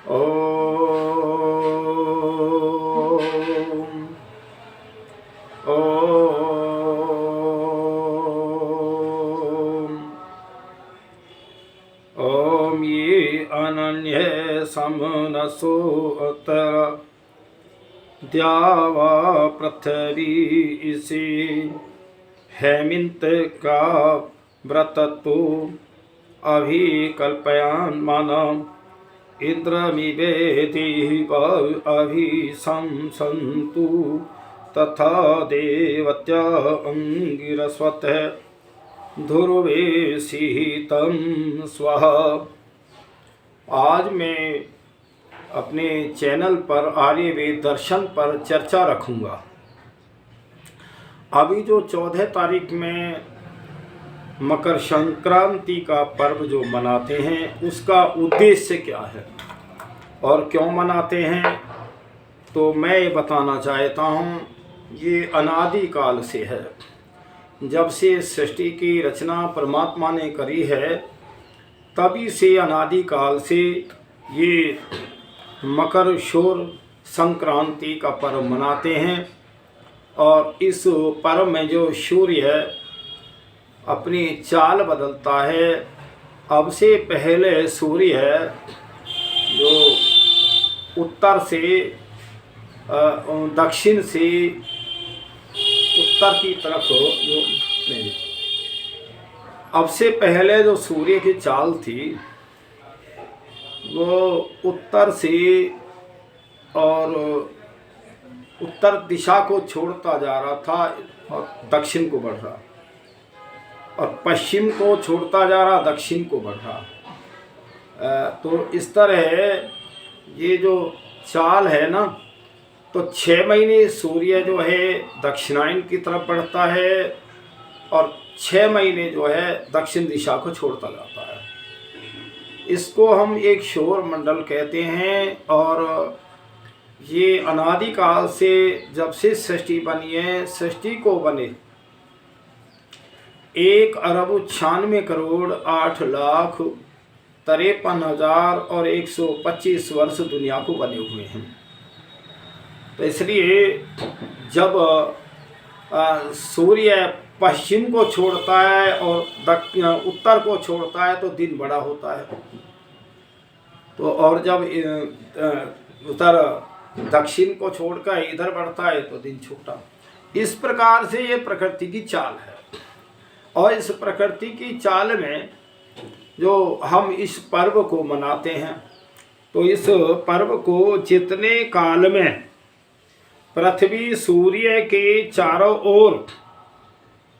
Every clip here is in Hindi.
ओम ओम ओम ये अनन्य समनसोतर द्यावा पृथ्वी इसी हेमिंत का व्रतत्व अभिकल्पयान मानम इंद्रमिवेति अभिशंसन्तु तथा देवत्या अंगिरस्वत ध्रुवेशितं स्वः। आज मैं अपने चैनल पर आर्यवेद दर्शन पर चर्चा रखूँगा। अभी जो 14 तारीख में मकर संक्रांति का पर्व जो मनाते हैं उसका उद्देश्य क्या है और क्यों मनाते हैं, तो मैं ये बताना चाहता हूँ। ये अनादि काल से है। जब से सृष्टि की रचना परमात्मा ने करी है तभी से अनादि काल से ये मकर शोर संक्रांति का पर्व मनाते हैं। और इस पर्व में जो सूर्य अपनी चाल बदलता है, अब से पहले सूर्य जो उत्तर से दक्षिण से उत्तर की तरफ जो अब से पहले जो सूर्य की चाल थी वो उत्तर से और उत्तर दिशा को छोड़ता जा रहा था और दक्षिण को बढ़ रहा, और पश्चिम को छोड़ता जा रहा, दक्षिण को बढ़ रहा। तो इस तरह ये जो चाल है ना, तो 6 महीने सूर्य जो है दक्षिणायन की तरफ बढ़ता है और 6 महीने जो है दक्षिण दिशा को छोड़ता जाता है। इसको हम एक सौर मंडल कहते हैं। और ये अनादि काल से जब से सृष्टि बनी है, सृष्टि को बने 1,58,53,125 वर्ष दुनिया को बने हुए हैं। तो इसलिए जब सूर्य पश्चिम को छोड़ता है और उत्तर को छोड़ता है तो दिन बड़ा होता है। तो और जब उत्तर दक्षिण को छोड़कर इधर बढ़ता है तो दिन छोटा। इस प्रकार से ये प्रकृति की चाल है। और इस प्रकृति की चाल में जो हम इस पर्व को मनाते हैं, तो इस पर्व को जितने काल में पृथ्वी सूर्य के चारों ओर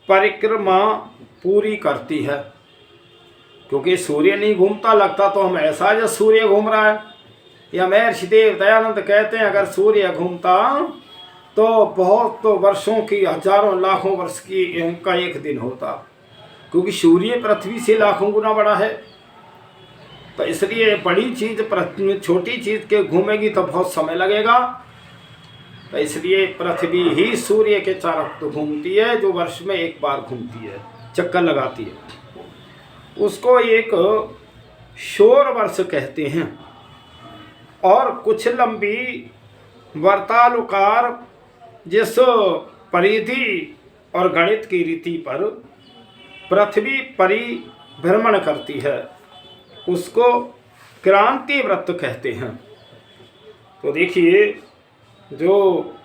परिक्रमा पूरी करती है, क्योंकि सूर्य नहीं घूमता, लगता तो हम ऐसा जो सूर्य घूम रहा है। या महर्षि देव दयानंद कहते हैं अगर सूर्य घूमता तो बहुत तो वर्षों की, हजारों लाखों वर्ष की का एक दिन होता, क्योंकि सूर्य पृथ्वी से लाखों गुना बड़ा है। तो इसलिए बड़ी चीज छोटी चीज के घूमेगी तो बहुत समय लगेगा। तो इसलिए पृथ्वी ही सूर्य के चारों तो घूमती है, जो वर्ष में एक बार घूमती है, चक्कर लगाती है। उसको एक सौर वर्ष कहते हैं। और कुछ लंबी वर्तालुकार जिस परिधि और गणित की रीति पर पृथ्वी परिभ्रमण करती है उसको क्रांति व्रत कहते हैं। तो देखिए, जो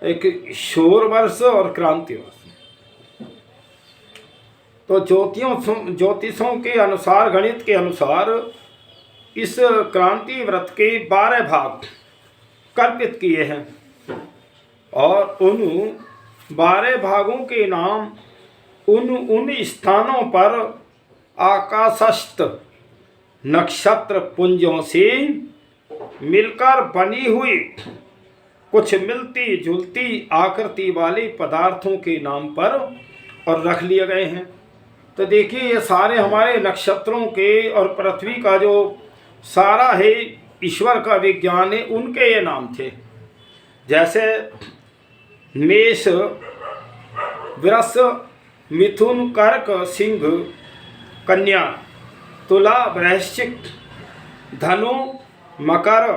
एक सौर वर्ष और क्रांति वर्ष, तो ज्योतिषों के अनुसार, गणित के अनुसार इस क्रांति व्रत के 12 भाग कल्पित किए हैं। और उन 12 भागों के नाम उन स्थानों पर आकाशस्थ नक्षत्र पुंजों से मिलकर बनी हुई कुछ मिलती जुलती आकृति वाले पदार्थों के नाम पर और रख लिए गए हैं। तो देखिए, ये सारे हमारे नक्षत्रों के और पृथ्वी का जो सारा है ईश्वर का विज्ञान है, उनके ये नाम थे। जैसे मेष, वृष, मिथुन, कर्क, सिंह, कन्या, तुला, वृश्चिक, धनु, मकर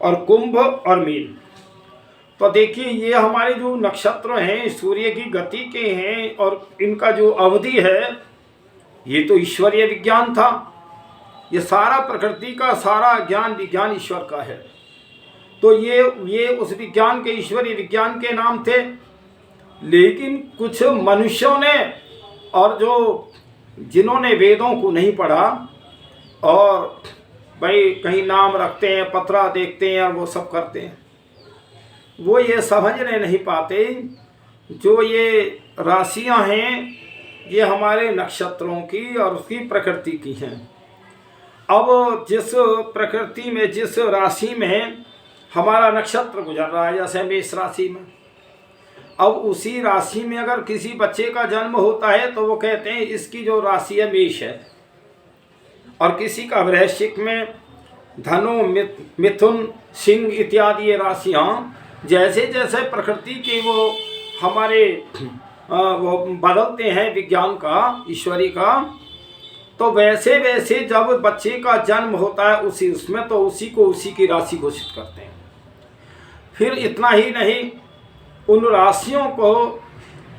और कुंभ और मीन। तो देखिए ये हमारे जो नक्षत्र हैं सूर्य की गति के हैं और इनका जो अवधि है ये तो ईश्वरीय विज्ञान था। ये सारा प्रकृति का सारा ज्ञान विज्ञान ईश्वर का है। तो ये उस विज्ञान के ईश्वरीय विज्ञान के नाम थे। लेकिन कुछ मनुष्यों ने और जो जिन्होंने वेदों को नहीं पढ़ा और भाई कहीं नाम रखते हैं, पत्रा देखते हैं और वो सब करते हैं, वो ये समझने नहीं पाते जो ये राशियां हैं ये हमारे नक्षत्रों की और उसकी प्रकृति की हैं। अब जिस प्रकृति में जिस राशि में हमारा नक्षत्र गुजर रहा है, जैसे मेष राशि में, अब उसी राशि में अगर किसी बच्चे का जन्म होता है तो वो कहते हैं इसकी जो राशि है मेष है, और किसी का वृश्चिक में धनु मिथुन सिंह इत्यादि ये राशियाँ जैसे जैसे प्रकृति के वो हमारे वो बदलते हैं विज्ञान का ईश्वरी का, तो वैसे वैसे जब बच्चे का जन्म होता है उसमें तो उसी को उसी की राशि घोषित करते हैं। फिर इतना ही नहीं, उन राशियों को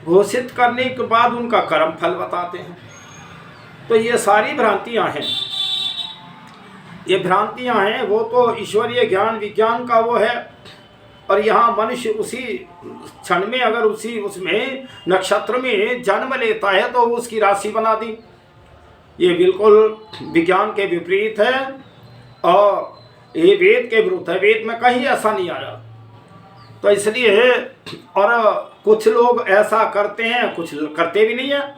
घोषित करने के बाद उनका कर्म फल बताते हैं। तो ये सारी भ्रांतियां हैं, ये भ्रांतियां हैं। वो तो ईश्वरीय ज्ञान विज्ञान का वो है, और यहाँ मनुष्य उसी क्षण में अगर उसमें नक्षत्र में जन्म लेता है तो उसकी राशि बना दी। ये बिल्कुल विज्ञान के विपरीत है और ये वेद के विरुद्ध है। वेद में कहीं ऐसा नहीं आया। तो इसलिए और कुछ लोग ऐसा करते हैं, कुछ करते भी नहीं है।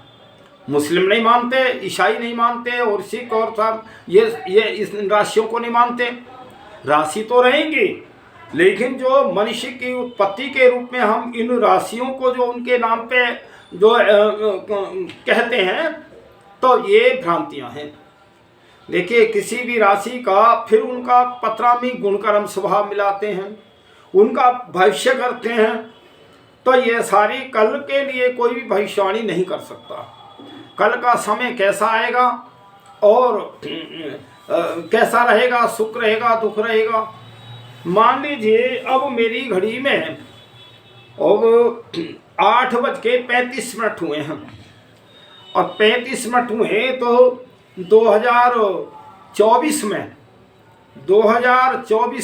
मुस्लिम नहीं मानते, ईसाई नहीं मानते और सिख और सब ये इस राशियों को नहीं मानते। राशि तो रहेंगी, लेकिन जो मनुष्य की उत्पत्ति के रूप में हम इन राशियों को जो उनके नाम पे जो कहते हैं, तो ये भ्रांतियां हैं। देखिए किसी भी राशि का फिर उनका पत्रामी गुणकर्म स्वभाव मिलाते हैं, उनका भविष्य करते हैं। तो ये सारी कल के लिए कोई भी भविष्यवाणी नहीं कर सकता। कल का समय कैसा आएगा और कैसा रहेगा, सुख रहेगा दुख रहेगा। मान लीजिए अब मेरी घड़ी में अब 8:35 हुए हैं और 35 हुए तो 2024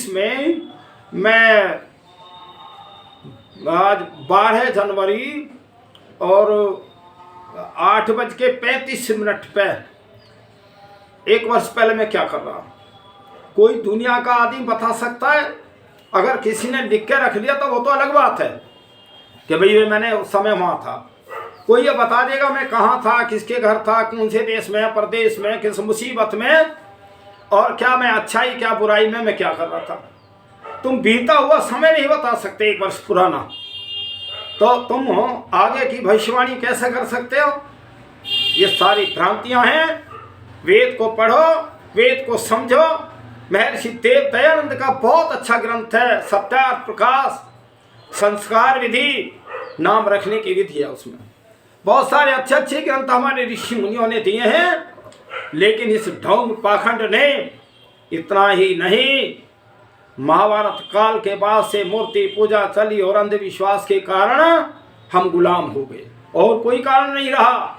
में मैं आज 12 जनवरी और 8:35 पे 1 वर्ष पहले मैं क्या कर रहा हूँ, कोई दुनिया का आदमी बता सकता है? अगर किसी ने लिख के रख लिया तो वो तो अलग बात है कि भाई मैंने उस समय वहाँ था। कोई ये बता देगा मैं कहाँ था, किसके घर था, कौन से देश में, प्रदेश में, किस मुसीबत में, और क्या मैं अच्छाई क्या बुराई में मैं क्या कर रहा था। तुम बीता हुआ समय नहीं बता सकते 1 वर्ष पुराना, तो तुम आगे की भविष्यवाणी कैसे कर सकते हो? ये सारी भ्रांतियाँ हैं। वेद को पढ़ो, वेद को समझो। महर्षि देव दयानंद का बहुत अच्छा ग्रंथ है सत्यार्थ प्रकाश संस्कार विधि नाम रखने की विधि है। उसमें बहुत सारे अच्छे अच्छे ग्रंथ हमारे ऋषि मुनियों ने दिए हैं। लेकिन इस ढोंग पाखंड ने इतना ही नहीं, महाभारत काल के बाद से मूर्ति पूजा चली और अंधविश्वास के कारण हम गुलाम हो गए और कोई कारण नहीं रहा।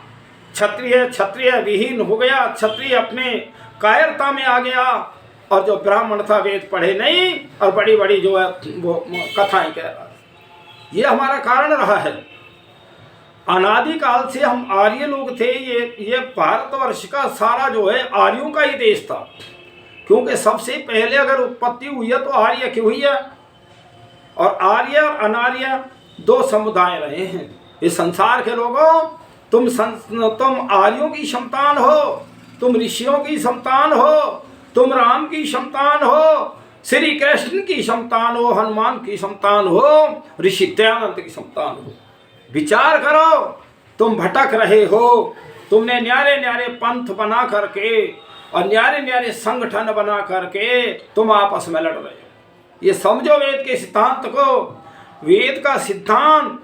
क्षत्रिय विहीन हो गया, क्षत्रिय अपने कायरता में आ गया, और जो ब्राह्मण था वेद पढ़े नहीं और बड़ी बड़ी जो है वो कथाएं कह रहा है। ये हमारा कारण रहा है। अनादिकाल से हम आर्य लोग थे। ये भारतवर्ष का सारा जो है आर्यों का ही देश था, क्योंकि सबसे पहले अगर उत्पत्ति हुई है तो आर्य की हुई है, और आर्य और अनार्य 2 समुदाय रहे हैं इस संसार के लोगों। तुम आर्यों की संतान हो, तुम ऋषियों की संतान हो, तुम राम की संतान हो, श्री कृष्ण की संतान हो, हनुमान की संतान हो, ऋषि दयानंद की संतान हो। विचार करो, तुम भटक रहे हो। तुमने न्यारे न्यारे पंथ बना करके और न्यारे न्यारे संगठन बना करके तुम आपस में लड़ रहे हो। ये समझो वेद के सिद्धांत को। वेद का सिद्धांत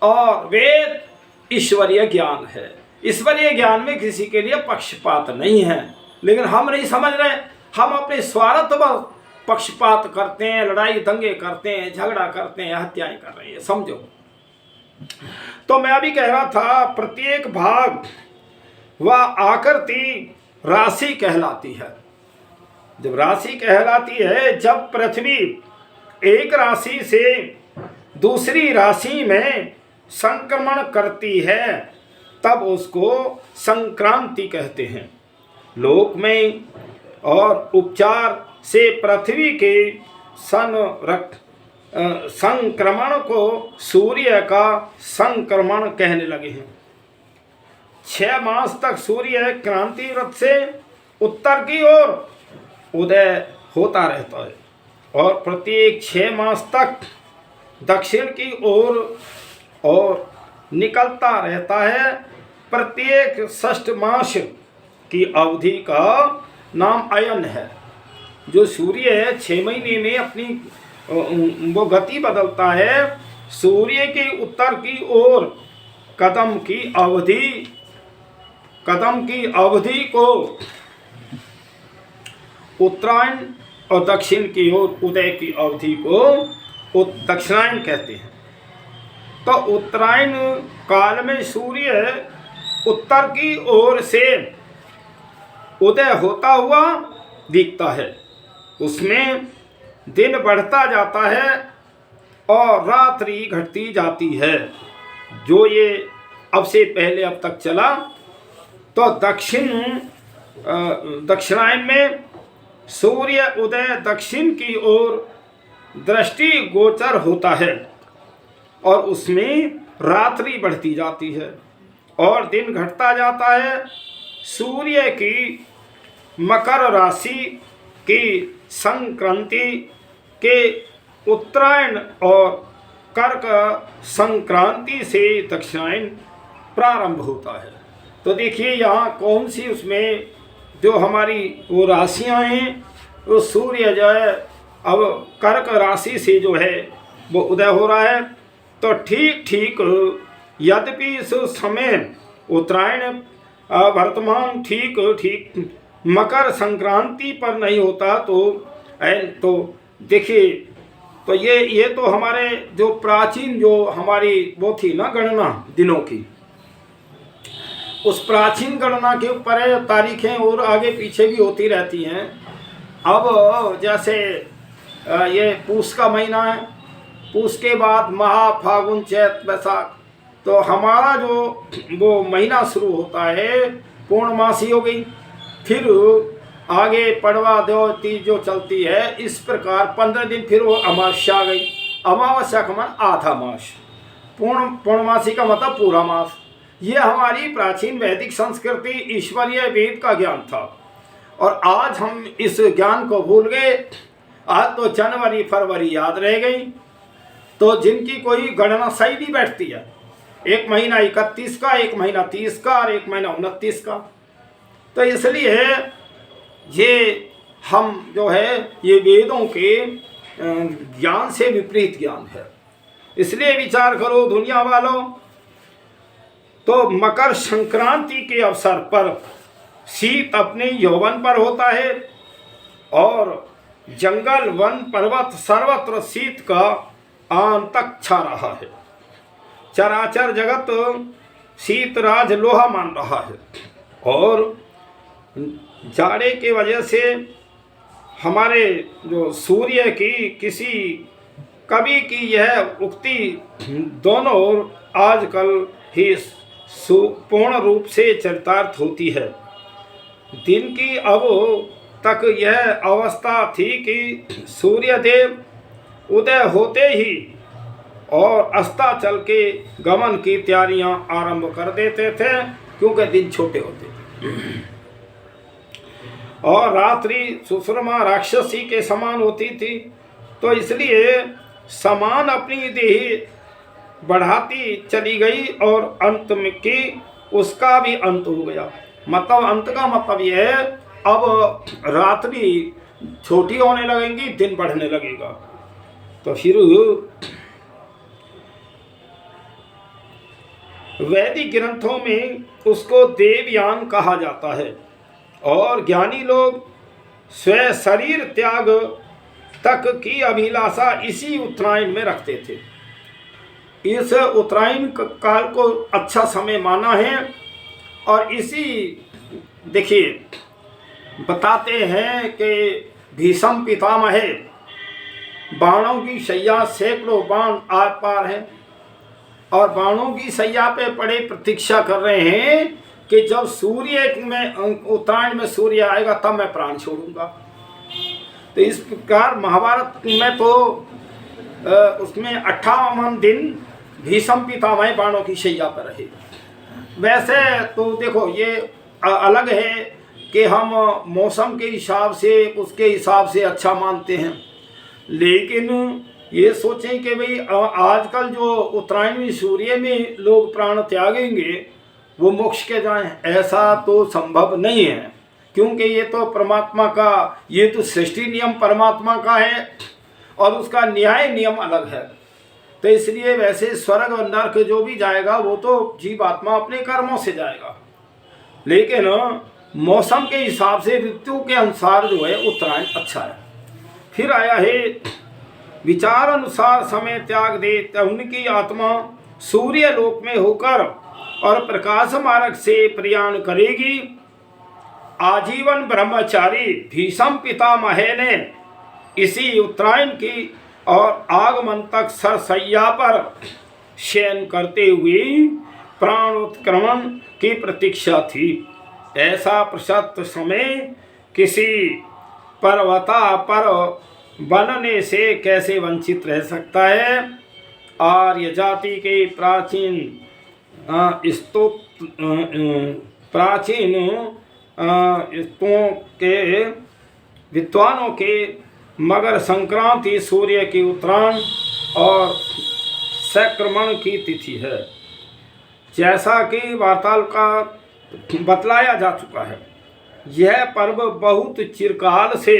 और वेद ईश्वरीय ज्ञान है। ईश्वरीय ज्ञान में किसी के लिए पक्षपात नहीं है, लेकिन हम नहीं समझ रहे। हम अपने स्वार्थ पर पक्षपात करते हैं, लड़ाई दंगे करते हैं, झगड़ा करते हैं, हत्याएं कर रहे हैं, समझो। तो मैं अभी कह रहा था प्रत्येक भाग व आकृति राशि कहलाती है। जब राशि कहलाती है, जब पृथ्वी एक राशि से दूसरी राशि में संक्रमण करती है तब उसको संक्रांति कहते हैं। लोक में और उपचार से पृथ्वी के संक्रमण को सूर्य का संक्रमण कहने लगे हैं। 6 मास तक सूर्य क्रांति व्रत से उत्तर की ओर उदय होता रहता है और प्रत्येक 6 मास तक दक्षिण की ओर और निकलता रहता है। प्रत्येक 6 मास की अवधि का नाम अयन है। जो सूर्य 6 महीने में अपनी वो गति बदलता है, सूर्य के उत्तर की ओर कदम की अवधि को उत्तरायण और दक्षिण की ओर उदय की अवधि को दक्षिणायन कहते हैं। तो उत्तरायण काल में सूर्य उत्तर की ओर से उदय होता हुआ दिखता है। उसमें दिन बढ़ता जाता है और रात्रि घटती जाती है। जो ये अब से पहले अब तक चला, तो दक्षिणायन में सूर्य उदय दक्षिण की ओर दृष्टि गोचर होता है और उसमें रात्रि बढ़ती जाती है और दिन घटता जाता है। सूर्य की मकर राशि की संक्रांति के उत्तरायण और कर्क संक्रांति से दक्षिणायन प्रारंभ होता है। तो देखिए यहाँ कौन सी उसमें जो हमारी वो राशियाँ हैं, वो सूर्य जो है अब कर्क राशि से जो है वो उदय हो रहा है। तो ठीक यद्यपि इस समय उत्तरायण वर्तमान ठीक मकर संक्रांति पर नहीं होता, तो देखिए, तो ये तो हमारे जो प्राचीन जो हमारी वो थी ना गणना दिनों की, उस प्राचीन गणना के ऊपर है। तारीखें और आगे पीछे भी होती रहती हैं। अब जैसे ये पूस का महीना है, पूस के बाद महा, फागुन, चैत, बैसाख, तो हमारा जो वो महीना शुरू होता है पूर्णमासी हो गई। फिर आगे पड़वा, देव, तीज जो चलती है, इस प्रकार 15 दिन फिर वो अमावस्या आ गई। अमावस्या का मतलब आधा मास, पूर्णमासी का मतलब पूरा मास। ये हमारी प्राचीन वैदिक संस्कृति ईश्वरीय वेद का ज्ञान था और आज हम इस ज्ञान को भूल गए। आज तो जनवरी फरवरी याद रह गई, तो जिनकी कोई गणना सही नहीं बैठती है। एक महीना 31 का, एक महीना 30 का और एक महीना 29 का। तो इसलिए ये हम जो है ये वेदों के ज्ञान से विपरीत ज्ञान है। इसलिए विचार करो दुनिया वालों। तो मकर संक्रांति के अवसर पर शीत अपने यौवन पर होता है और जंगल, वन, पर्वत सर्वत्र शीत का आंतक छा रहा है। चराचर जगत शीतराज लोहा मान रहा है और जाड़े के वजह से हमारे जो सूर्य की किसी कवि की यह उक्ति दोनों ओर आजकल ही पूर्ण रूप से चरितार्थ होती है। दिन की अब तक यह अवस्था थी कि सूर्यदेव उदय होते ही और अस्ताचल के गमन की तैयारियां आरंभ कर देते थे, क्योंकि दिन छोटे होते थे और रात्रि सुषमा राक्षसी के समान होती थी। तो इसलिए समान अपनी देही बढ़ाती चली गई और अंत में की उसका भी अंत हो गया। मतलब अंत का मतलब यह है, अब रात्रि छोटी होने लगेंगी, दिन बढ़ने लगेगा। तो फिर वैदिक ग्रंथों में उसको देवयान कहा जाता है और ज्ञानी लोग स्वयं शरीर त्याग तक की अभिलाषा इसी उत्तरायण में रखते थे। इस उत्तरायण काल को अच्छा समय माना है। और इसी देखिए बताते हैं कि भीष्म पितामह बाणों की शैया, सैकड़ों बाण आर पार हैं और बाणों की शैया पे पड़े प्रतीक्षा कर रहे हैं कि जब सूर्य में उत्तरायण में सूर्य आएगा तब मैं प्राण छोड़ूंगा। तो इस प्रकार महाभारत में तो उसमें 58 दिन भीष्म पितामह बाणों की शैया पर रहे। वैसे तो देखो ये अलग है कि हम मौसम के हिसाब से उसके हिसाब से अच्छा मानते हैं, लेकिन ये सोचें कि भाई आजकल जो उत्तरायणी सूर्य में लोग प्राण त्यागेंगे वो मोक्ष के जाएं, ऐसा तो संभव नहीं है। क्योंकि ये तो परमात्मा का, ये तो सृष्टि नियम परमात्मा का है और उसका न्याय नियम अलग है। तो इसलिए वैसे स्वर्ग और नरक जो भी जाएगा वो तो जीवात्मा अपने कर्मों से जाएगा, लेकिन मौसम के हिसाब से ऋतु के अनुसार जो है उत्तरायण अच्छा है। फिर आया है विचार अनुसार समय त्याग दे उनकी आत्मा सूर्य लोक में होकर और प्रकाश मार्ग से प्रयाण करेगी। आजीवन ब्रह्मचारी भीष्म पितामह ने इसी उत्तरायण की और आगमन तक सरसैया पर शयन करते हुए प्राणोत्क्रमण की प्रतीक्षा थी। ऐसा प्रशस्त समय किसी पर्वता पर बनने से कैसे वंचित रह सकता है। आर्य जाति के के विद्वानों के मकर संक्रांति सूर्य की उत्तरायण और संक्रमण की तिथि है। जैसा कि वार्ताल का बतलाया जा चुका है, यह पर्व बहुत चिरकाल से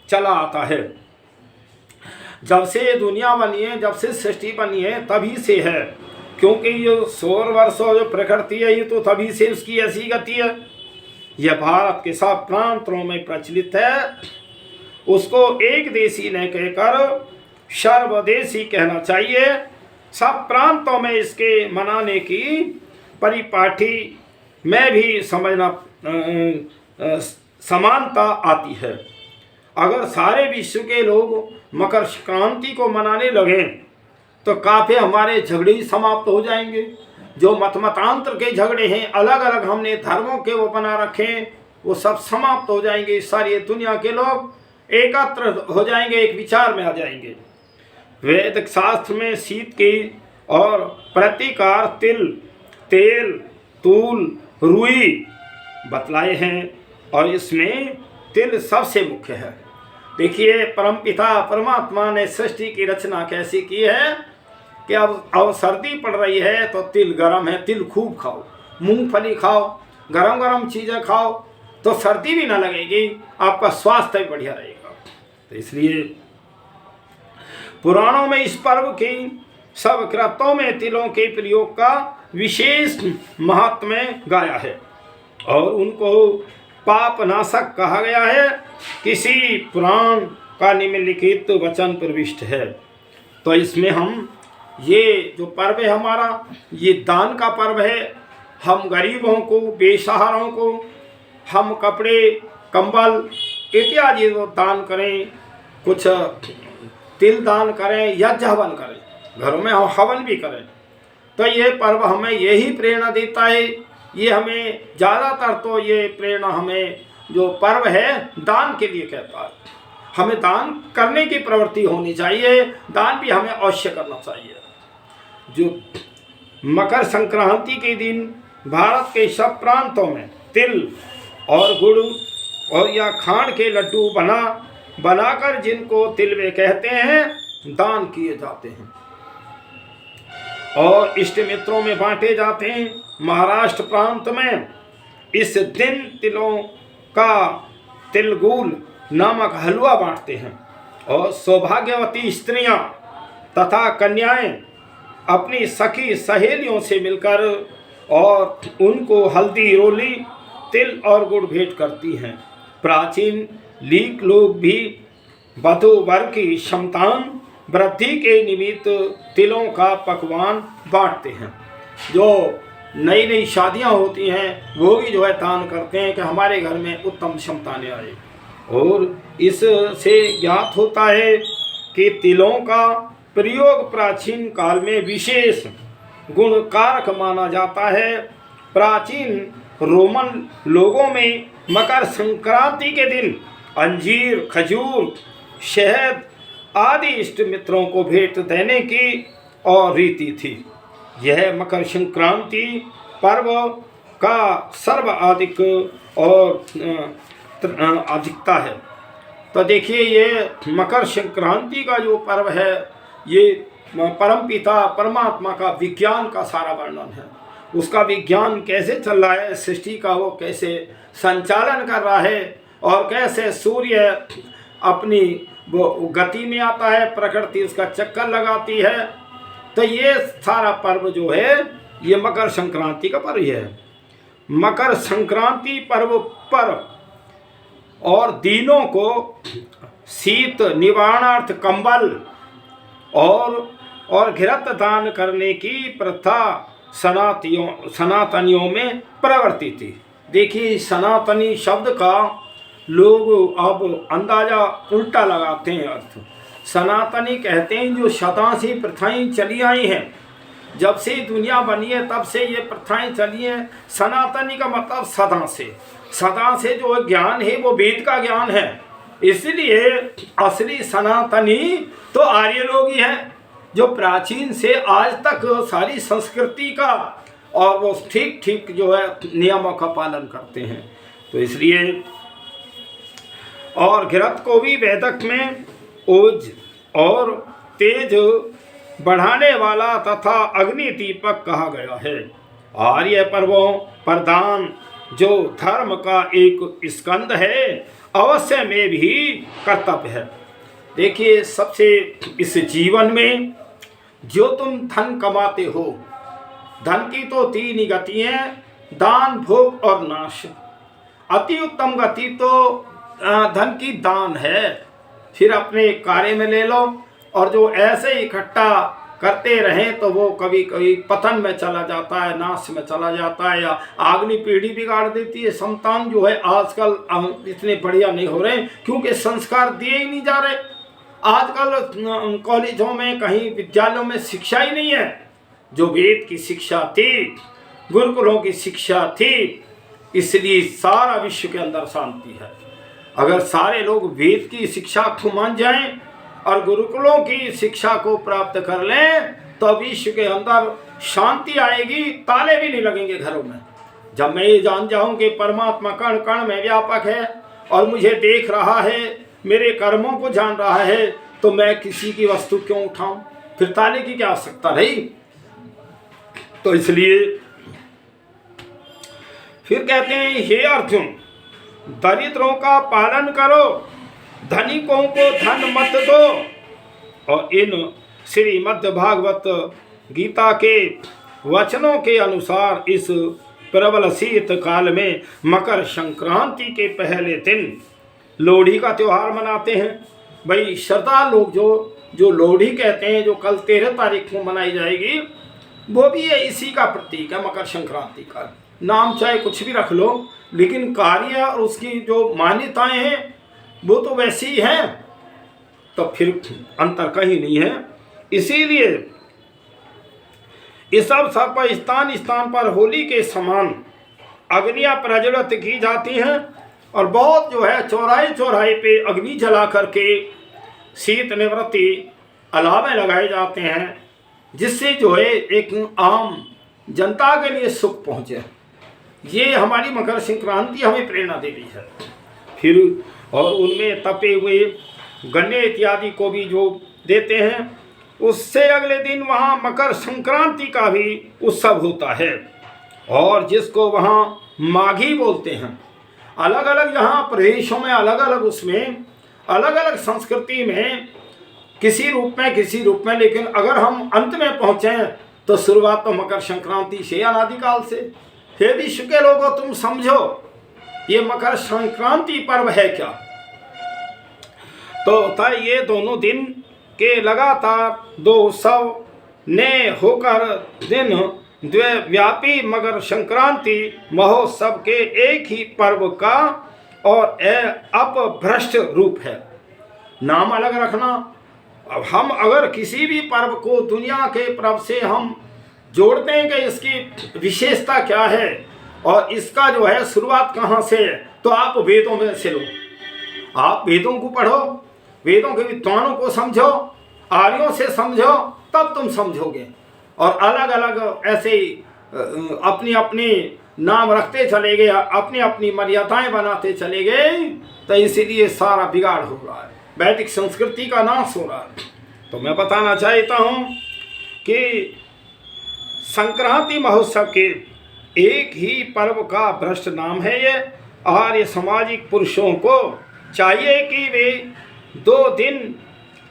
चला आता है। जब से दुनिया बनी है, जब से सृष्टि बनी है तभी से है, क्योंकि ये सौर वर्षों जो प्रकृति है ये तो तभी से उसकी ऐसी गति है। यह भारत के सब प्रांतों में प्रचलित है। उसको एक देशी न कहकर सर्वदेशी कहना चाहिए। सब प्रांतों में इसके मनाने की परिपाटी में भी समझना समानता आती है। अगर सारे विश्व के लोग मकर संक्रांति को मनाने लगे तो काफ़ी हमारे झगड़े ही समाप्त हो जाएंगे। जो मतमतांतर के झगड़े हैं, अलग अलग हमने धर्मों के वो बना रखे हैं, वो सब समाप्त हो जाएंगे। सारी दुनिया के लोग एकत्र हो जाएंगे, एक विचार में आ जाएंगे। वैदिक शास्त्र में शीत की और प्रतिकार तिल, तेल, तूल, रुई बतलाए हैं और इसमें तिल सबसे मुख्य है। देखिए परमपिता परमात्मा ने सृष्टि की रचना कैसी की है कि अब सर्दी पड़ रही है तो तिल गरम है, तिल खूब खाओ, मूंगफली खाओ, गरम गरम चीज़ें खाओ तो सर्दी भी ना लगेगी, आपका स्वास्थ्य भी बढ़िया रहेगा। तो इसलिए पुराणों में इस पर्व की सब कृतों में तिलों के प्रयोग का विशेष महात्म्य गाया है और उनको पापनाशक कहा गया है। किसी पुराण का निम्नलिखित वचन प्रविष्ट है। तो इसमें हम ये जो पर्व है हमारा, ये दान का पर्व है। हम गरीबों को, बेसहारों को हम कपड़े, कंबल इत्यादि दान करें, कुछ तिल दान करें, यज्ञ हवन करें, घरों में हम हवन भी करें। तो ये पर्व हमें यही प्रेरणा देता है। ये हमें ज़्यादातर तो ये प्रेरणा हमें जो पर्व है दान के लिए कहता है। हमें दान करने की प्रवृत्ति होनी चाहिए, दान भी हमें अवश्य करना चाहिए। जो मकर संक्रांति के दिन भारत के सब प्रांतों में तिल और गुड़ और या खांड के लड्डू बनाकर जिनको तिलवे कहते हैं दान किए जाते हैं और इष्ट मित्रों में बांटे जाते हैं। महाराष्ट्र प्रांत में इस दिन तिलों का तिलगुल नामक हलवा बांटते हैं और सौभाग्यवती स्त्रियां तथा कन्याएं अपनी सखी सहेलियों से मिलकर और उनको हल्दी, रोली, तिल और गुड़ भेंट करती हैं। प्राचीन लीक लोग भी वधू वर की क्षमतान वृद्धि के निमित्त तिलों का पकवान बांटते हैं। जो नई नई शादियां होती हैं वो भी जो है दान करते हैं कि हमारे घर में उत्तम क्षमताएं आए। और इससे ज्ञात होता है कि तिलों का प्रयोग प्राचीन काल में विशेष गुणकारक माना जाता है। प्राचीन रोमन लोगों में मकर संक्रांति के दिन अंजीर, खजूर, शहद आदि इष्ट मित्रों को भेंट देने की और रीति थी। यह मकर संक्रांति पर्व का सर्वाधिक और अधिकता है। तो देखिए, ये मकर संक्रांति का जो पर्व है ये परमपिता परमात्मा का विज्ञान का सारा वर्णन है। उसका विज्ञान कैसे चल रहा है, सृष्टि का वो कैसे संचालन कर रहा है और कैसे सूर्य अपनी वो गति में आता है, प्रकृति उसका चक्कर लगाती है। तो ये सारा पर्व जो है ये मकर संक्रांति का पर्व है। मकर संक्रांति पर्व पर और दीनों को शीत निवारणार्थ कंबल और घृत दान करने की प्रथा सनातनियों में प्रवृत्ति थी। देखिए, सनातनी शब्द का लोग अब अंदाजा उल्टा लगाते हैं अर्थ। सनातनी कहते हैं जो सदा से प्रथाएं चली आई हैं, जब से दुनिया बनी है तब से ये प्रथाएं चली हैं। सनातनी का मतलब सदा से जो ज्ञान है वो वेद का ज्ञान है। इसलिए असली सनातनी तो आर्य लोग ही हैं, जो प्राचीन से आज तक सारी संस्कृति का और वो ठीक ठीक जो है नियमों का पालन करते हैं। तो इसलिए और घृत को भी वेदक में ओज और तेज बढ़ाने वाला तथा अग्नि दीपक कहा गया है। आर्य पर्वों प्रदान जो धर्म का एक स्कंद है अवश्य में भी कर्तव्य है। देखिए, सबसे इस जीवन में जो तुम धन कमाते हो, धन की तो तीन ही गति हैं, दान, भोग और नाश। अति उत्तम गति तो धन की दान है, फिर अपने कार्य में ले लो। और जो ऐसे इकट्ठा करते रहें तो वो कभी कभी पतन में चला जाता है, नाश में चला जाता है, या अगली पीढ़ी बिगाड़ देती है। संतान जो है आजकल इतने बढ़िया नहीं हो रहे क्योंकि संस्कार दिए ही नहीं जा रहे। आजकल कॉलेजों में, कहीं विद्यालयों में शिक्षा ही नहीं है। जो वेद की शिक्षा थी, गुरुकुलों की शिक्षा थी, इसलिए सारा विश्व के अंदर शांति है। अगर सारे लोग वेद की शिक्षा को मान जाएं और गुरुकुलों की शिक्षा को प्राप्त कर लें तो विश्व के अंदर शांति आएगी, ताले भी नहीं लगेंगे घरों में। जब मैं ये जान जाऊं कि परमात्मा कण कण में व्यापक है और मुझे देख रहा है, मेरे कर्मों को जान रहा है, तो मैं किसी की वस्तु क्यों उठाऊं? फिर ताले की क्या आवश्यकता रही? तो इसलिए फिर कहते हैं, हे अर्जुन, दरिद्रों का पालन करो, धनिकों को धन मत दो। और इन श्रीमद् भागवत गीता के वचनों के अनुसार इस प्रबल शीत काल में मकर संक्रांति के पहले दिन लोहड़ी का त्यौहार मनाते हैं। भाई, श्रद्धा लोग जो लोहड़ी कहते हैं, जो कल 13 तारीख को मनाई जाएगी, वो भी है इसी का प्रतीक है। मकर संक्रांति का नाम चाहे कुछ भी रख लो, लेकिन कार्य और उसकी जो मान्यताएं हैं वो तो वैसी ही हैं, तो फिर अंतर कहीं नहीं है। इसीलिए इस अवसर पर स्थान स्थान पर होली के समान अग्नियां प्रज्वलित की जाती हैं और बहुत जो है चौराहे चौराहे पे अग्नि जला करके शीत निवृत्ति अलावे लगाए जाते हैं, जिससे जो है एक आम जनता के लिए सुख पहुँचे। ये हमारी मकर संक्रांति हमें प्रेरणा दे रही है। फिर और उनमें तपे हुए गन्ने इत्यादि को भी जो देते हैं, उससे अगले दिन वहाँ मकर संक्रांति का भी उत्सव होता है, और जिसको वहाँ माघी बोलते हैं। अलग अलग यहाँ प्रदेशों में अलग अलग उसमें अलग अलग संस्कृति में किसी रूप में, लेकिन अगर हम अंत में पहुँचें तो शुरुआत तो मकर संक्रांति से, अनादिकाल से। हे विश्व के लोगों, तुम समझो ये मकर संक्रांति पर्व है क्या? तो था ये दोनों दिन के लगातार दो उत्सव ने होकर दिन द्वैव्यापी मकर संक्रांति महोत्सव के एक ही पर्व का और अपभ्रष्ट रूप है। नाम अलग रखना। अब हम अगर किसी भी पर्व को दुनिया के पर्व से हम जोड़ते हैं कि इसकी विशेषता क्या है और इसका जो है शुरुआत कहाँ से है, तो आप वेदों में से लो, आप वेदों को पढ़ो, वेदों के विद्वानों को समझो, आर्यों से समझो, तब तुम समझोगे। और अलग अलग ऐसे ही अपनी अपनी नाम रखते चले गए, अपनी अपनी मर्यादाएं बनाते चले गए, तो इसीलिए सारा बिगाड़ हो रहा है, वैदिक संस्कृति का नाश हो रहा है। तो मैं बताना चाहता हूँ कि संक्रांति महोत्सव के एक ही पर्व का भ्रष्ट नाम है ये। आर्य सामाजिक पुरुषों को चाहिए कि वे 2 दिन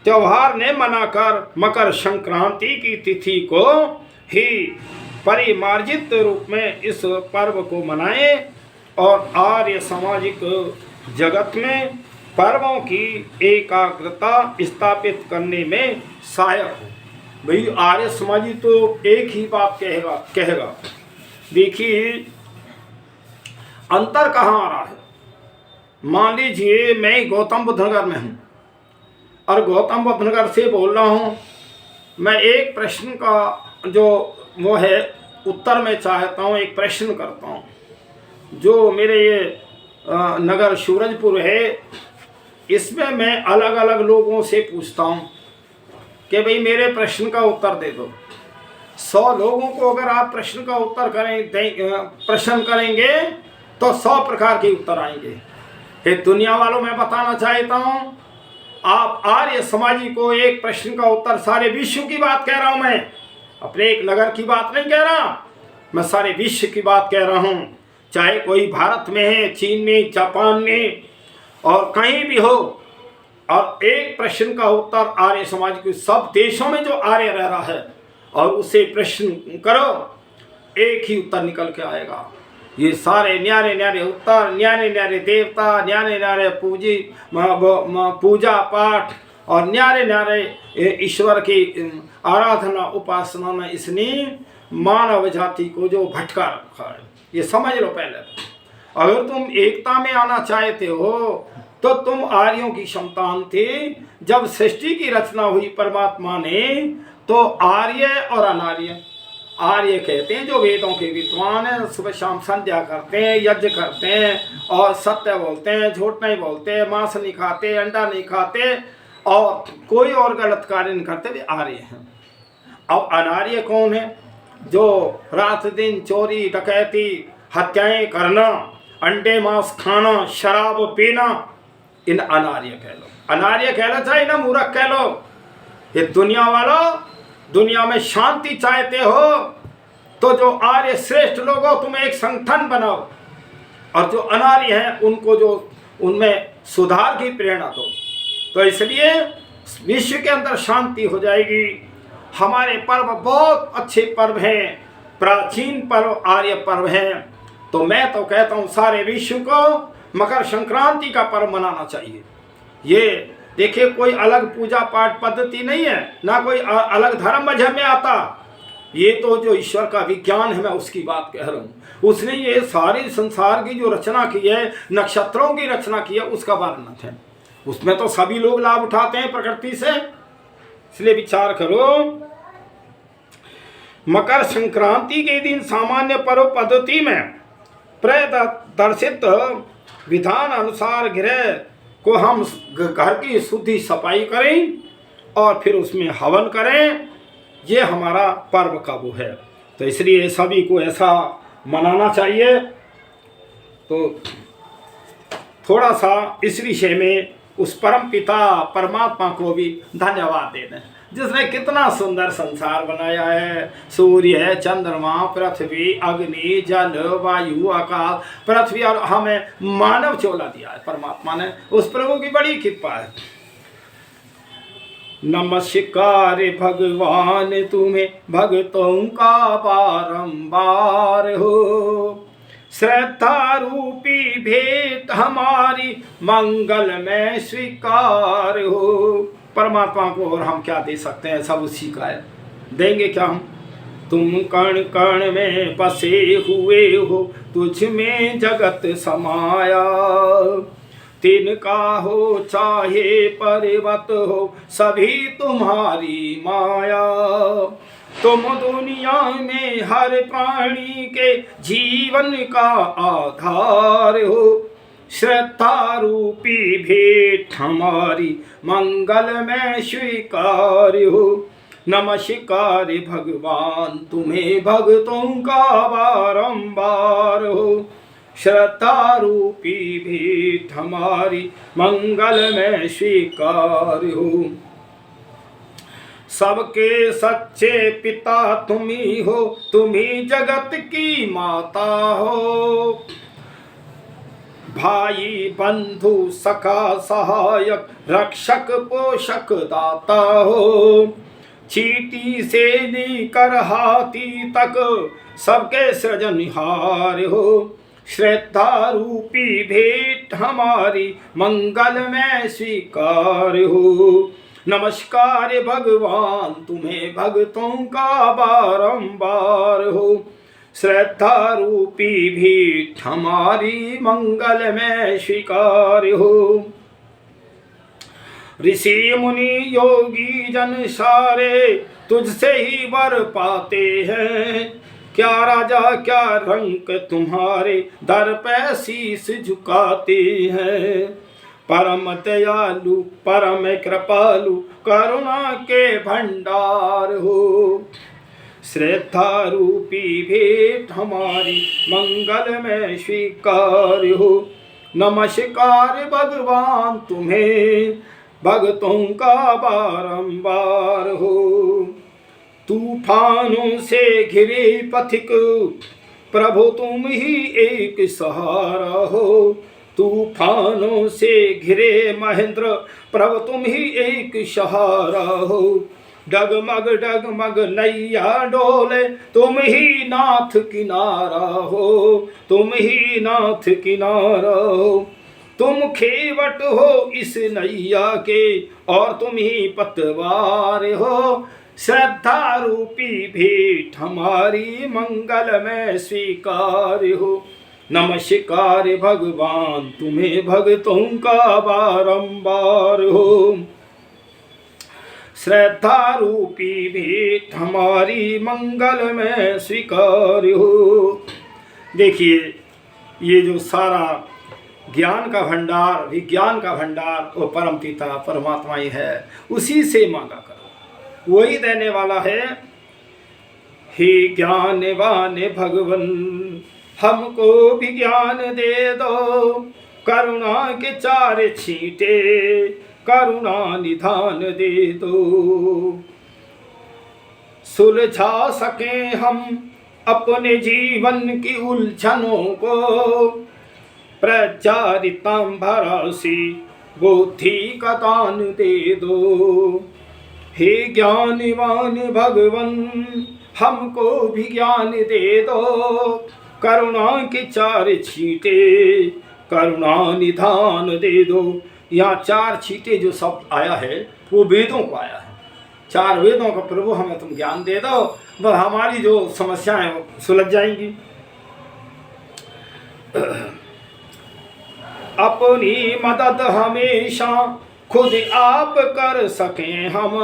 त्योहार ने मनाकर मकर संक्रांति की तिथि को ही परिमार्जित रूप में इस पर्व को मनाएं और आर्य सामाजिक जगत में पर्वों की एकाग्रता स्थापित करने में सहायक हो। भाई आर्य समाजी तो एक ही बात कहेगा। देखिए अंतर कहाँ आ रहा है। मान लीजिए मैं गौतम बुद्ध नगर में हूँ और गौतम बुद्ध नगर से बोल रहा हूँ, मैं एक प्रश्न का जो वो है उत्तर में चाहता हूँ, एक प्रश्न करता हूँ। जो मेरे ये नगर सूरजपुर है, इसमें मैं अलग अलग लोगों से पूछता हूँ कि भाई मेरे प्रश्न का उत्तर दे दो। 100 लोगों को अगर आप प्रश्न का उत्तर प्रश्न करेंगे तो 100 प्रकार के उत्तर आएंगे। हे दुनिया वालों, मैं बताना चाहता हूँ, आप आर्य समाजी को एक प्रश्न का उत्तर, सारे विश्व की बात कह रहा हूँ, मैं अपने एक नगर की बात नहीं कह रहा, मैं सारे विश्व की बात कह रहा हूँ। चाहे कोई भारत में है, चीन में, जापान में और कहीं भी हो, और एक प्रश्न का उत्तर आर्य समाज के सब देशों में जो आर्य रह रहा है और उसे प्रश्न करो, एक ही उत्तर निकल के आएगा। ये सारे न्यारे न्यारे उत्तर, न्यारे न्यारे देवता, न्यारे न्यारे पूजा पाठ और न्यारे न्यारे ईश्वर की आराधना उपासना में इसने मानव जाति को जो भटका रखा है, ये समझ लो। पहले अगर तुम एकता में आना चाहते हो तो तुम आर्यों की संतान थे। जब सृष्टि की रचना हुई परमात्मा ने, तो आर्य और अनार्य, आर्य कहते हैं जो वेदों के विद्वान हैं, सुबह शाम संध्या करते हैं, यज्ञ करते हैं और सत्य बोलते हैं, झूठ नहीं बोलते, मांस नहीं खाते, अंडा नहीं खाते और कोई और गलत कार्य नहीं करते, वे आर्य हैं। अब अनार्य कौन है? जो रात दिन चोरी डकैती हत्याएं करना, अंडे मांस खाना, शराब पीना, इन अनार्य कह लो। अनार्य कह लो चाहे ना मूर्ख कह लो। ये दुनिया वालों, दुनिया में शांति चाहते हो तो जो आर्य श्रेष्ठ लोग हो, तुम एक संगठन बनाओ और जो अनार्य हैं उनको जो उनमें सुधार की प्रेरणा दो। तो इसलिए विश्व के अंदर शांति हो जाएगी। हमारे पर्व बहुत अच्छे पर्व हैं, प्राचीन पर्व आर्य पर्व हैं। तो मैं तो कहता हूँ सारे विश्व को मकर संक्रांति का पर्व मनाना चाहिए। ये देखिए कोई अलग पूजा पाठ पद्धति नहीं है, ना कोई अलग धर्म मजहब में आता। ये तो जो ईश्वर का विज्ञान है, मैं उसकी बात कह रहा हूँ। उसने ये सारी संसार की जो रचना की है, नक्षत्रों की रचना की है, उसका वर्णन है। उसमें तो सभी लोग लाभ उठाते हैं प्रकृति से। इसलिए विचार करो, मकर संक्रांति के दिन सामान्य पर्व पद्धति में प्रदर्शित विधान अनुसार गृह को हम घर की शुद्धि सफाई करें और फिर उसमें हवन करें। ये हमारा पर्व का वो है। तो इसलिए सभी को ऐसा मनाना चाहिए। तो थोड़ा सा इस विषय में उस परम पिता परमात्मा को भी धन्यवाद दे दें, जिसने कितना सुंदर संसार बनाया है। सूर्य, चंद्रमा, पृथ्वी, अग्नि, जल, वायु, आकाश, पृथ्वी और हमें मानव चोला दिया है परमात्मा ने। उस प्रभु की बड़ी कृपा है। नमस्कार भगवान तुम्हें भक्तों का बारंबार हो। श्रद्धा रूपी भेंट हमारी मंगल में स्वीकार हो। परमात्मा को और हम क्या दे सकते हैं, सब उसी का है, देंगे क्या हम। तुम कण कण में बसे हुए हो, तुझ में जगत समाया। तिनका हो चाहे पर्वत हो, सभी तुम्हारी माया। तुम दुनिया में हर प्राणी के जीवन का आधार हो। श्रद्धा रूपी भेंट हमारी मंगल में स्वीकार हो। नमस्कार भगवान तुम्हें भक्तों का बारंबार हो। श्रद्धा रूपी भेंट हमारी मंगल में स्वीकार हो। सबके सच्चे पिता तुम ही हो, तुम ही जगत की माता हो। भाई बंधु सखा सहायक, रक्षक पोषक दाता हो। चींटी से लेकर हाथी तक सबके सृजनहार हो। श्रद्धा रूपी भेंट हमारी मंगल में स्वीकार हो। नमस्कार भगवान तुम्हें भक्तों का बारंबार हो। श्रद्धा रूपी भेंट हमारी मंगल में स्वीकार हो। ऋषि मुनि योगी जन सारे तुझसे ही वर पाते हैं। क्या राजा क्या रंक तुम्हारे दर पे शीस झुकाते हैं। परम दयालु परम कृपालु करुणा के भंडार हो। श्रद्धा रूपी भेंट हमारी मंगल में स्वीकार हो। नमस्कार भगवान तुम्हें भक्तों का बारंबार हो। तूफानों से घिरे पथिक प्रभु तुम ही एक सहारा हो। तूफानों से घिरे महेंद्र प्रभु तुम ही एक सहारा हो। डगमग डगमग नैया डोले तुम ही नाथ किनारा हो। तुम ही नाथ किनारा हो। तुम खेवट हो इस नैया के और तुम ही पतवार हो। श्रद्धा रूपी भेंट हमारी मंगल में स्वीकार हो। नमस्कार भगवान तुम्हें भक्तों का बारंबार हो। श्रद्धा रूपी भेंट हमारी मंगल में स्वीकार हो। देखिए ये जो सारा ज्ञान का भंडार विज्ञान का भंडार वो परम पिता परमात्मा ही है, उसी से मांगा करो, वही देने वाला है। हे ज्ञानवान भगवन हमको भी ज्ञान दे दो। करुणा के चार छींटे करुणा निधान दे दो। सुलझा सके हम अपने जीवन की उलझनों को। प्रचारितांबरा सी बुद्धि का दान दे दो। हे ज्ञानवान भगवन हमको भी ज्ञान दे दो। करुणा के चार छींटे करुणा निधान दे दो। यहाँ चार छींटे जो शब्द आया है वो वेदों को आया है। चार वेदों का प्रभु हमें तुम ज्ञान दे दो, वह हमारी जो समस्याएं वो सुलझ जाएंगी। अपनी मदद हमेशा खुद आप कर सकें हम,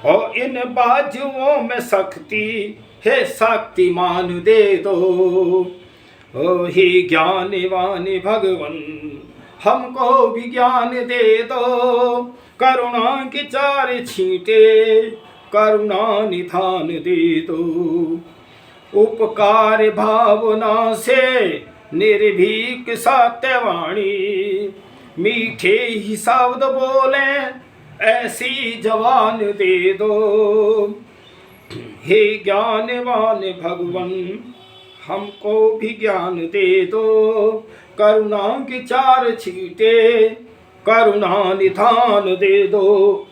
और इन बाजुओं में शक्ति है शक्तिमान दे दो। ओ हे ज्ञानवान भगवन हमको भी ज्ञान दे दो। करुणा के चार छींटे करुणा निधान दे दो। उपकार भावना से निर्भीक सत्यवाणी मीठे ही शब्द बोले ऐसी जवान दे दो। हे ज्ञानवान भगवन हमको भी ज्ञान दे दो। करुणा के चार छींटे करुणा निधान दे दो।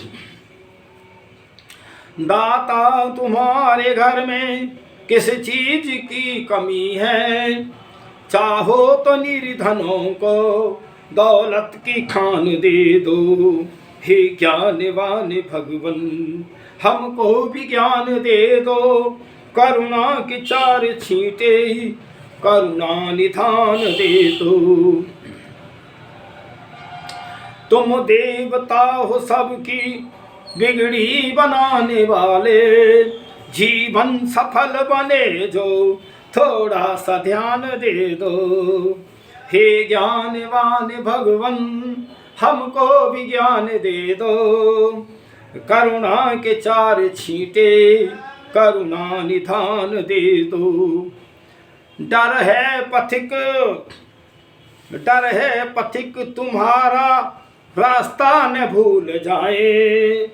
दाता तुम्हारे घर में किस चीज की कमी है। चाहो तो निर्धनों को दौलत की खान दे दो। हे ज्ञानवान भगवन हमको भी ज्ञान दे दो। करुणा की 4 छींटे करुणा निधान दे दो। तुम देवता हो सबकी बिगड़ी बनाने वाले। जीवन सफल बने जो थोड़ा सा ध्यान दे दो। हे ज्ञानवान भगवन हमको भी ज्ञान दे दो। करुणा के 4 छींटे करुणा निधान दे दो। डर है पथिक तुम्हारा रास्ता न भूल जाए।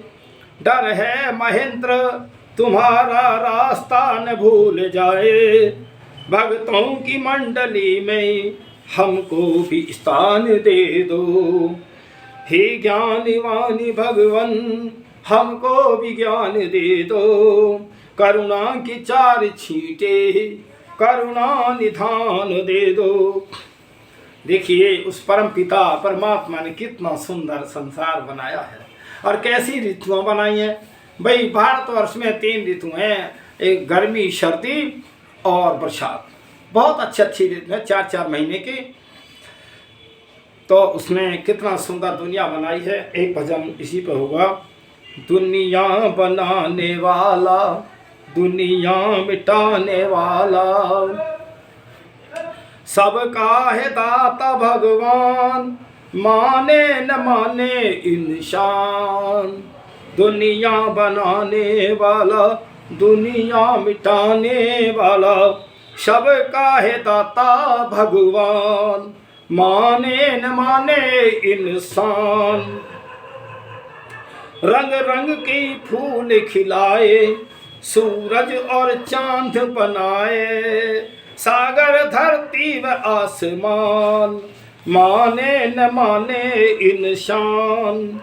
डर है महेंद्र तुम्हारा रास्ता न भूल जाए। भक्तों की मंडली में हमको भी स्थान दे दो। हे ज्ञानवान भगवन हमको भी ज्ञान दे दो। करुणा की 4 छींटे करुणा निधान दे दो। देखिए उस परम पिता परमात्मा ने कितना सुंदर संसार बनाया है और कैसी ऋतुएं बनाई हैं। भाई भारतवर्ष में 3 ऋतु हैं, एक गर्मी, सर्दी और बरसात। बहुत अच्छी ऋतु है, 4-4 महीने की। तो उसने कितना सुंदर दुनिया बनाई है। एक भजन इसी पे होगा। दुनिया बनाने वाला दुनिया मिटाने वाला सबका है दाता भगवान। माने न माने इंसान। दुनिया बनाने वाला दुनिया मिटाने वाला सबका है दाता भगवान। माने न माने इंसान। रंग रंग की फूल खिलाए सूरज और चांद बनाए। सागर धरती व आसमान माने न माने इंसान।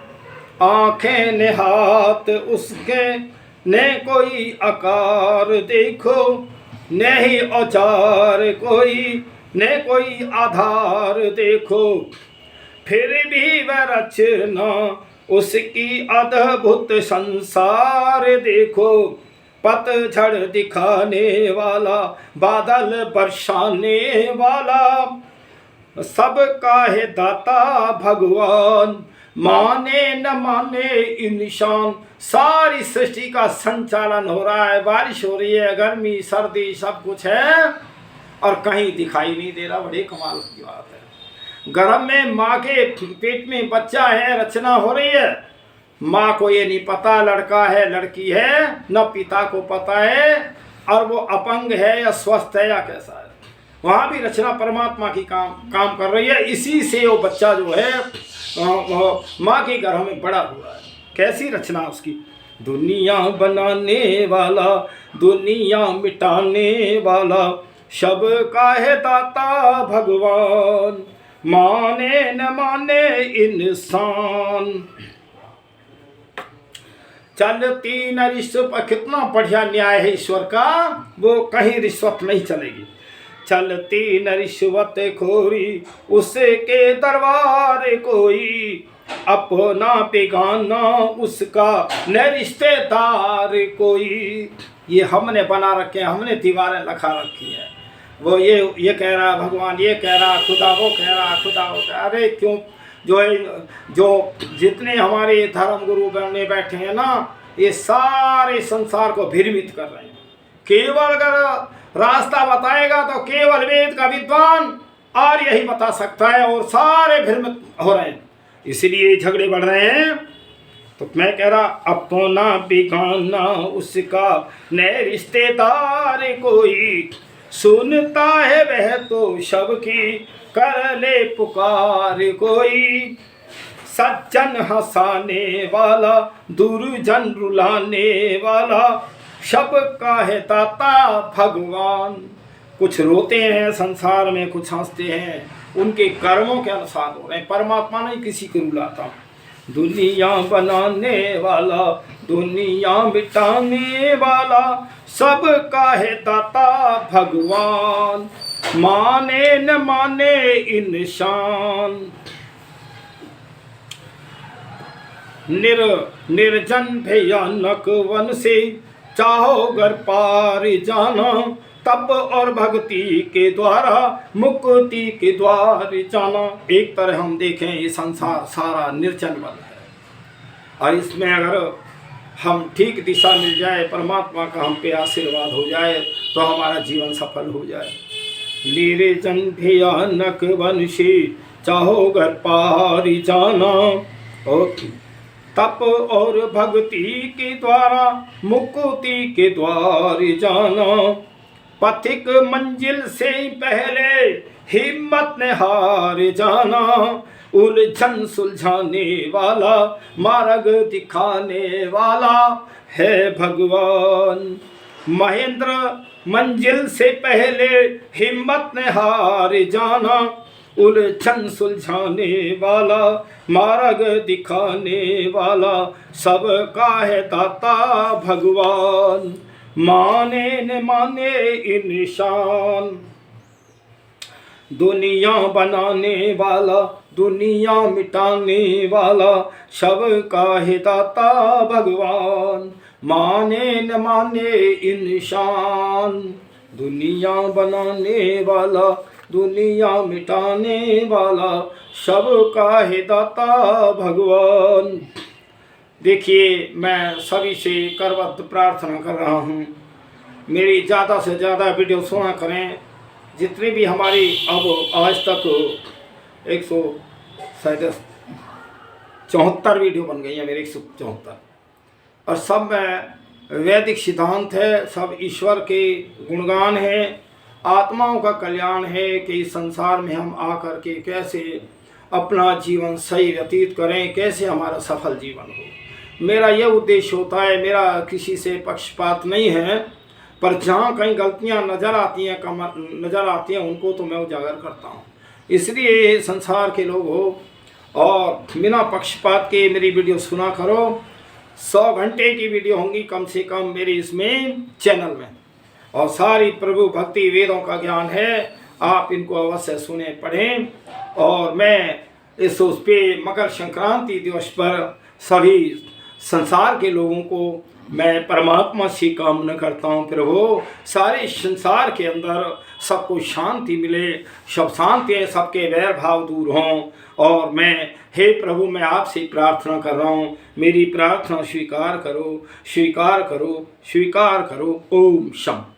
आँखें ने हाथ उसके ने कोई आकार देखो। ने ही औजार कोई ने कोई आधार देखो। फिर भी वह रचना उसकी अद्भुत संसार देखो। पतझड़ दिखाने वाला बादल बरसाने वाला सबका है दाता भगवान। माने न माने इंसान। सारी सृष्टि का संचालन हो रहा है। बारिश हो रही है, गर्मी सर्दी सब कुछ है और कहीं दिखाई नहीं दे रहा। बड़े कमाल की बात है। गर्भ में माँ के पेट में बच्चा है, रचना हो रही है। माँ को ये नहीं पता लड़का है लड़की है, न पिता को पता है और वो अपंग है या स्वस्थ है या कैसा है। वहाँ भी रचना परमात्मा की काम कर रही है। इसी से वो बच्चा जो है माँ के गर्भ में बड़ा हुआ है। कैसी रचना उसकी। दुनिया बनाने वाला दुनिया मिटाने वाला सबका है दाता भगवान। माने न माने इंसान। चलती न रिश्वत। कितना बढ़िया न्याय है ईश्वर का, वो कहीं रिश्वत नहीं चलेगी। चलती न रिश्वत खोरी उसके दरबार कोई। अपना बेगाना उसका न रिश्तेदार कोई। ये हमने बना रखे हैं, हमने दीवारें लखा रखी है। वो ये कह रहा भगवान, ये कह रहा खुदा, वो कह रहा खुदा, वो कह। अरे क्यों जो जितने हमारे धर्म गुरु बनने बैठे हैं ना, ये सारे संसार को भ्रमित कर रहे हैं। केवल अगर रास्ता बताएगा तो केवल वेद का विद्वान और यही बता सकता है, और सारे भ्रमित हो रहे हैं, इसलिए झगड़े बढ़ रहे हैं। तो मैं कह रहा अपना बेगाना उसका न रिश्तेदार कोई। सुनता है वह तो सबकी कर ले पुकार कोई। सज्जन हंसाने वाला दुर्जन रुलाने वाला सबका है दाता भगवान। कुछ रोते हैं संसार में, कुछ हंसते हैं, उनके कर्मों के अनुसार हो रहे हैं। परमात्मा नहीं किसी को रुलाता। दुनिया बनाने वाला दुनिया मिटाने वाला सबका है दाता भगवान। माने न माने इंसान। निर्जन भयानक वन से चाहो घर पार जाना, तप और भक्ति के द्वारा मुक्ति के द्वार जाना। एक तरह हम देखें ये संसार सारा निर्जन वन है, और इसमें अगर हम ठीक दिशा मिल जाए, परमात्मा का हम पे आशीर्वाद हो जाए, तो हमारा जीवन सफल हो जाए। निर्जन भयानक वन से चाहो घर पार जाना, और तप और भक्ति के द्वारा मुक्ति के द्वार जाना। पथिक मंजिल से पहले हिम्मत ने हार जाना, उलझन सुलझाने वाला मार्ग दिखाने वाला है भगवान। महेंद्र मंजिल से पहले हिम्मत ने हार जाना, उलझन सुलझाने वाला मार्ग दिखाने वाला सबका है दाता भगवान। माने न माने इंसान, दुनिया बनाने वाला दुनिया मिटाने वाला सबका है दाता भगवान। माने न माने इंसान, दुनिया बनाने वाला दुनिया मिटाने वाला सबका है दाता भगवान। देखिए, मैं सभी से करवत प्रार्थना कर रहा हूँ, मेरी ज़्यादा से ज़्यादा वीडियो सुना करें। जितनी भी हमारी अब आज तक 174 वीडियो बन गई है मेरी, 174, और सब में वैदिक सिद्धांत है, सब ईश्वर के गुणगान है, आत्माओं का कल्याण है कि इस संसार में हम आकर के कैसे अपना जीवन सही व्यतीत करें, कैसे हमारा सफल जीवन हो। मेरा यह उद्देश्य होता है, मेरा किसी से पक्षपात नहीं है, पर जहाँ कहीं गलतियाँ नज़र आती हैं उनको तो मैं उजागर करता हूँ। इसलिए संसार के लोग हो और बिना पक्षपात के मेरी वीडियो सुना करो। 100 घंटे की वीडियो होंगी कम से कम मेरी इसमें चैनल में, और सारी प्रभु भक्ति वेदों का ज्ञान है, आप इनको अवश्य सुने पढ़ें। और मैं उस पे मकर संक्रांति दिवस पर सभी संसार के लोगों को मैं परमात्मा से कामना करता हूँ, प्रभु सारे संसार के अंदर सबको शांति मिले, सब शांति, सबके वैर भाव दूर हों। और मैं, हे प्रभु, मैं आपसे प्रार्थना कर रहा हूँ, मेरी प्रार्थना स्वीकार करो, स्वीकार करो, स्वीकार करो। ओम शम।